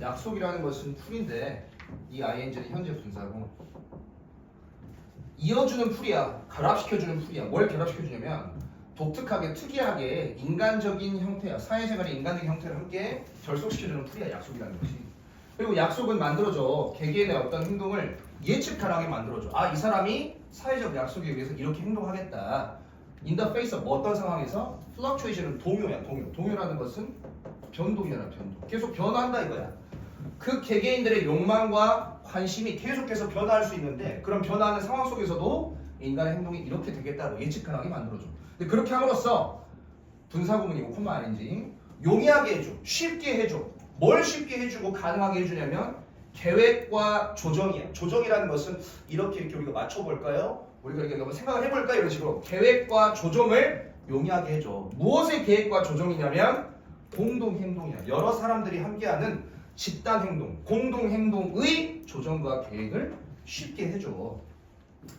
약속이라는 것은 풀인데 이 ing는 현재 분사고 이어주는 풀이야. 결합시켜주는 풀이야. 뭘 결합시켜주냐면 독특하게 특이하게 인간적인 형태야. 사회생활의 인간적인 형태를 함께 결속시켜주는 풀이야. 약속이라는 것이. 그리고 약속은 만들어줘. 개개인의 어떤 행동을 예측 가능하게 만들어줘. 아, 이 사람이 사회적 약속에 의해서 이렇게 행동하겠다. In the face of 어떤 상황에서 fluctuation은 동요야. 동요. 동요라는 것은 변동이잖아. 변동. 계속 변화한다 이거야. 그 개개인들의 욕망과 관심이 계속해서 변화할 수 있는데 그런 변화하는 상황 속에서도 인간의 행동이 이렇게 되겠다고 예측 가능하게 만들어줘. 근데 그렇게 함으로써 분사구문이고 콤마 아닌지 용이하게 해줘. 쉽게 해줘. 뭘 쉽게 해주고 가능하게 해주냐면 계획과 조정이야. 조정이라는 것은 이렇게 우리가 맞춰볼까요? 우리가 이렇게 한번 생각을 해볼까요? 이런 식으로 계획과 조정을 용이하게 해줘. 무엇의 계획과 조정이냐면 공동행동이야. 여러 사람들이 함께하는 집단행동, 공동행동의 조정과 계획을 쉽게 해줘.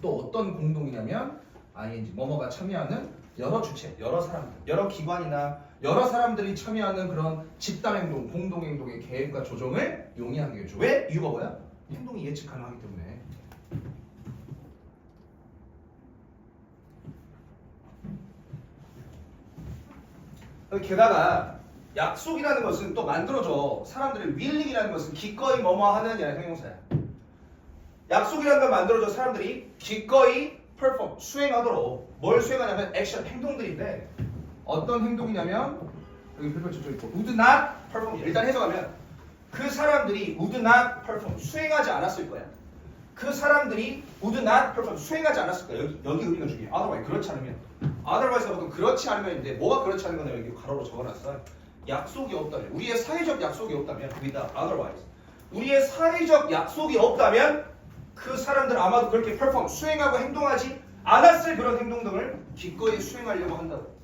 또 어떤 공동이냐면 ing, 뭐뭐가 참여하는 여러 주체, 여러 사람들, 여러 기관이나 여러 사람들이 참여하는 그런 집단행동, 공동행동의 계획과 조정을 용이하게 해줘. 왜? 이유가 뭐야? 행동이 예측 가능하기 때문에. 게다가 약속이라는 것은 또 만들어줘. 사람들의 willing이라는 것은 기꺼이 뭐뭐 하는 게 아니라 형용사야. 약속이라는 걸 만들어줘. 사람들이 기꺼이 perform, 수행하도록. 뭘 수행하냐면 액션, 행동들인데 어떤 행동이냐면 여기 별표 저쪽 있고 would not perform. 일단 해석하면 그 사람들이 would not perform, 수행하지 않았을 거야. 그 사람들이 would not perform, 수행하지 않았을 거야. 여기 의미가 중요해. otherwise, 그렇지 않으면. otherwise가 보통 그렇지 않으면인데 뭐가 그렇지 않은 거냐 여기 가로로 적어놨어. 약속이 없다면, 우리의 사회적 약속이 없다면 without otherwise, 우리의 사회적 약속이 없다면 그 사람들 아마도 그렇게 perform, 수행하고 행동하지 않았을 그런 행동 등을 기꺼이 수행하려고 한다고.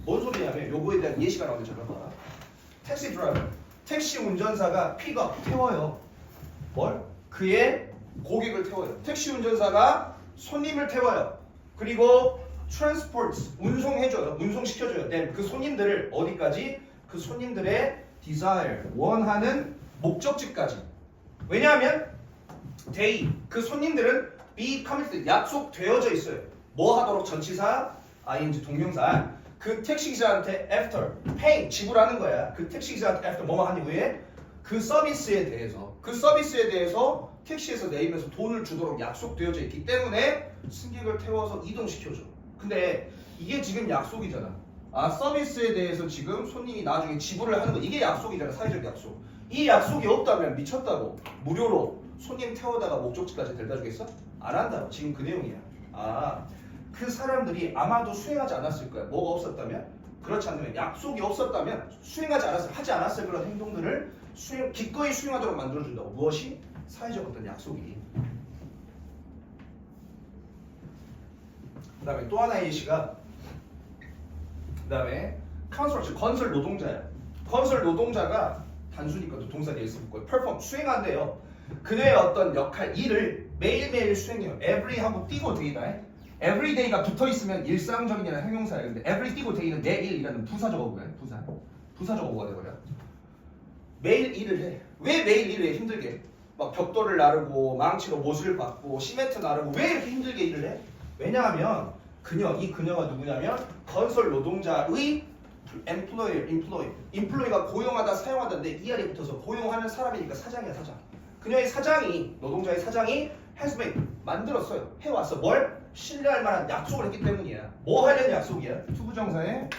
뭔 소리냐면 요거에 대한 예시가 나오는데 잘 봐봐. 택시 드라이버, 택시 운전사가 픽업, 태워요. 뭘? 그의 고객을 태워요. 택시 운전사가 손님을 태워요. 그리고 transport, 운송해줘요. 운송시켜줘요. then 그 손님들을 어디까지? 그 손님들의 desire, 원하는 목적지까지. 왜냐하면 they, 그 손님들은 be committed, 약속되어져 있어요. 뭐 하도록? 전치사, ing 동명사. 그 택시기사한테 after, pay, 지불하는 거야. 그 택시기사한테 after 뭐뭐 한 이후에 그 서비스에 대해서 택시에서 내리면서 돈을 주도록 약속되어져 있기 때문에 승객을 태워서 이동시켜줘. 근데 이게 지금 약속이잖아. 아, 서비스에 대해서 지금 손님이 나중에 지불을 하는 거, 이게 약속이잖아. 사회적 약속. 이 약속이 없다면 미쳤다고 무료로 손님 태워다가 목적지까지 데려다 주겠어? 안 한다고. 지금 그 내용이야. 아, 그 사람들이 아마도 수행하지 않았을 거야. 뭐가 없었다면? 그렇지 않으면, 약속이 없었다면 하지 않았을 그런 행동들을 기꺼이 수행하도록 만들어준다고. 무엇이? 사회적 어떤 약속이. 그 다음에 또 하나의 예시가, 그 다음에 컨스트럭션, 건설 노동자야. 건설 노동자가 단순히 동사 뒤에서 붙고 perform, 수행한대요. 그녀의 어떤 역할, 일을 매일매일 수행해요. every 하고 띄고 day다. every day가 붙어있으면 일상적인이라는 형용사예요. 근데 every 띄고 day는 매일이라는 부사 적어보야. 부사 적어보가 돼버려. 매일 일을 해. 왜 매일 일을 해? 힘들게. 막 벽돌을 나르고 망치로 못을 박고 시멘트 나르고 왜 이렇게 힘들게 일을 해? 왜냐하면 이 그녀가 누구냐면 건설 노동자의 employee가 고용하다 사용하다인데 이 알에 붙어서 고용하는 사람이니까 사장이야, 사장. 그녀의 사장이, 노동자의 사장이 has made, 만들었어요. 해왔어. 뭘? 신뢰할 만한 약속을 했기 때문이야. 뭐 하려는 약속이야? 투부정사의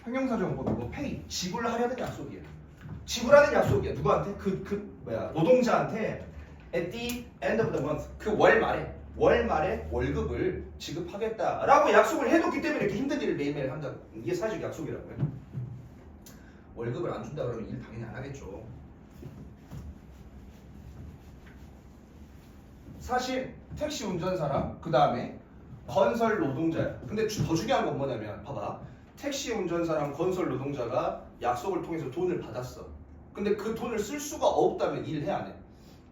형용사적용법이고 pay, 지불하려는 약속이야. 지불하는 약속이야. 누구한테? 노동자한테 at the end of the month, 그 월 말에 월급을 지급하겠다라고 약속을 해뒀기 때문에 이렇게 힘든 일을 매일매일 한다고. 이게 사회적 약속이라고요. 월급을 안 준다 그러면 일 당연히 안 하겠죠. 사실 택시 운전사랑 그 다음에 건설 노동자야. 근데 더 중요한 건 뭐냐면 봐봐. 택시 운전사랑 건설 노동자가 약속을 통해서 돈을 받았어. 근데 그 돈을 쓸 수가 없다면 일해 안 해?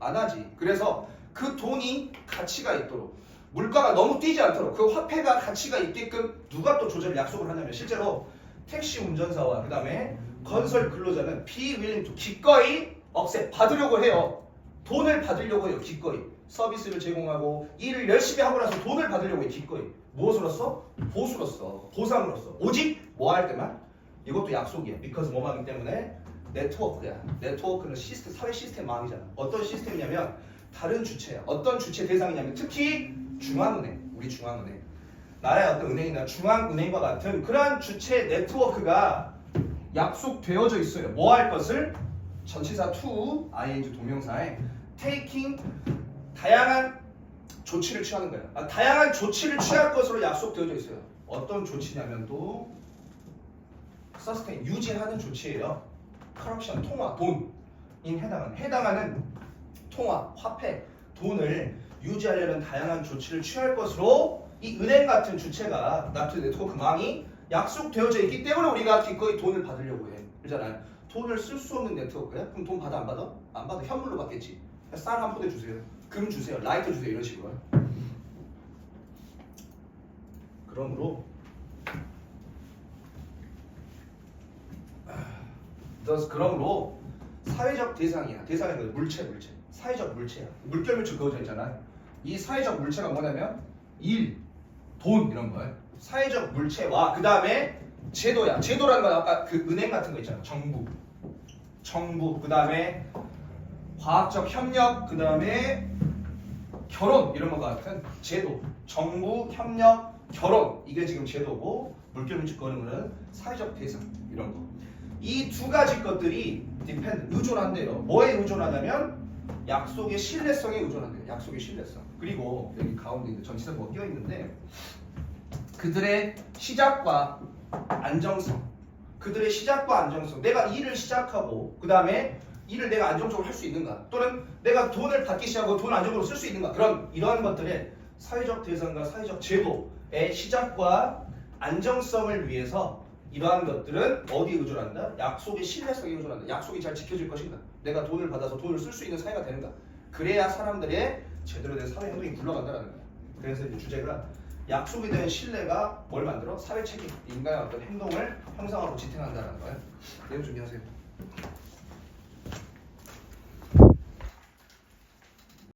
안 하지. 그래서 그 돈이 가치가 있도록, 물가가 너무 뛰지 않도록, 그 화폐가 가치가 있게끔 누가 또 조절 약속을 하냐면 실제로 택시 운전사와 그 다음에 건설 근로자는 be willing to, 기꺼이 억셉 받으려고 해요. 돈을 받으려고 해요. 기꺼이 서비스를 제공하고 일을 열심히 하고 나서 돈을 받으려고 해요. 기꺼이 무엇으로써? 보수로서 보상으로서 오직 뭐 할 때만 이것도 약속이야. because 뭐하기 때문에 네트워크야. 네트워크는 시스템 사회 시스템 망이잖아. 어떤 시스템이냐면 다른 주체야. 어떤 주체 대상이냐면 특히 중앙은행 우리 중앙은행 나라의 어떤 은행이나 중앙은행과 같은 그러한 주체 네트워크가 약속되어져 있어요. 뭐 할 것을? 전치사 to ing 동명사에 taking 다양한 조치를 취하는 거야. 다양한 조치를 취할 것으로 약속되어져 있어요. 어떤 조치냐면 또 sustain 유지하는 조치예요. corruption 통화 돈인 해당하는 통화 화폐 돈을 유지하려는 다양한 조치를 취할 것으로 이 은행 같은 주체가 나트 네트워크 망이 약속되어져 있기 때문에 우리가 기꺼이 돈을 받으려고 해. 그러잖아요. 돈을 쓸 수 없는 네트워크야? 그럼 돈 받아 안 받아? 안 받아. 현물로 받겠지. 쌀 한 포대 주세요. 금 주세요. 라이터 주세요. 이런 식으로. 그러므로 사회적 대상이야. 대상은 물체. 사회적 물체야. 물결 물체 그어져 있잖아. 이 사회적 물체가 뭐냐면 일, 돈 이런 거예요. 사회적 물체와 그 다음에 제도야. 제도라는 건 아까 그 은행 같은 거 있잖아. 정부 그 다음에 과학적 협력 그 다음에 결혼 이런 거 같은 제도. 정부, 협력, 결혼 이게 지금 제도고 물결 물체 그어는 거는 사회적 대상 이런 거. 이 두 가지 것들이 depend 의존한대요. 뭐에 의존하냐면 약속의 신뢰성에 의존한대요. 약속의 신뢰성. 그리고 여기 가운데 있는 전치사 뭐 끼어 있는데 그들의 시작과 안정성. 그들의 시작과 안정성. 내가 일을 시작하고 그 다음에 일을 내가 안정적으로 할 수 있는가? 또는 내가 돈을 받기 시작하고 돈을 안정적으로 쓸 수 있는가? 이러한 것들의 사회적 대상과 사회적 제도의 시작과 안정성을 위해서 이러한 것들은 어디에 의존한다? 약속의 신뢰성에 의존한다. 약속이 잘 지켜질 것인가? 내가 돈을 받아서 돈을 쓸 수 있는 사회가 되는가? 그래야 사람들의 제대로 된 사회 행동이 굴러간다는 거야. 그래서 이제 주제가 약속에 대한 신뢰가 뭘 만들어? 사회 책임, 인간의 어떤 행동을 형성하고 지탱한다는 거야. 내용 준비하세요.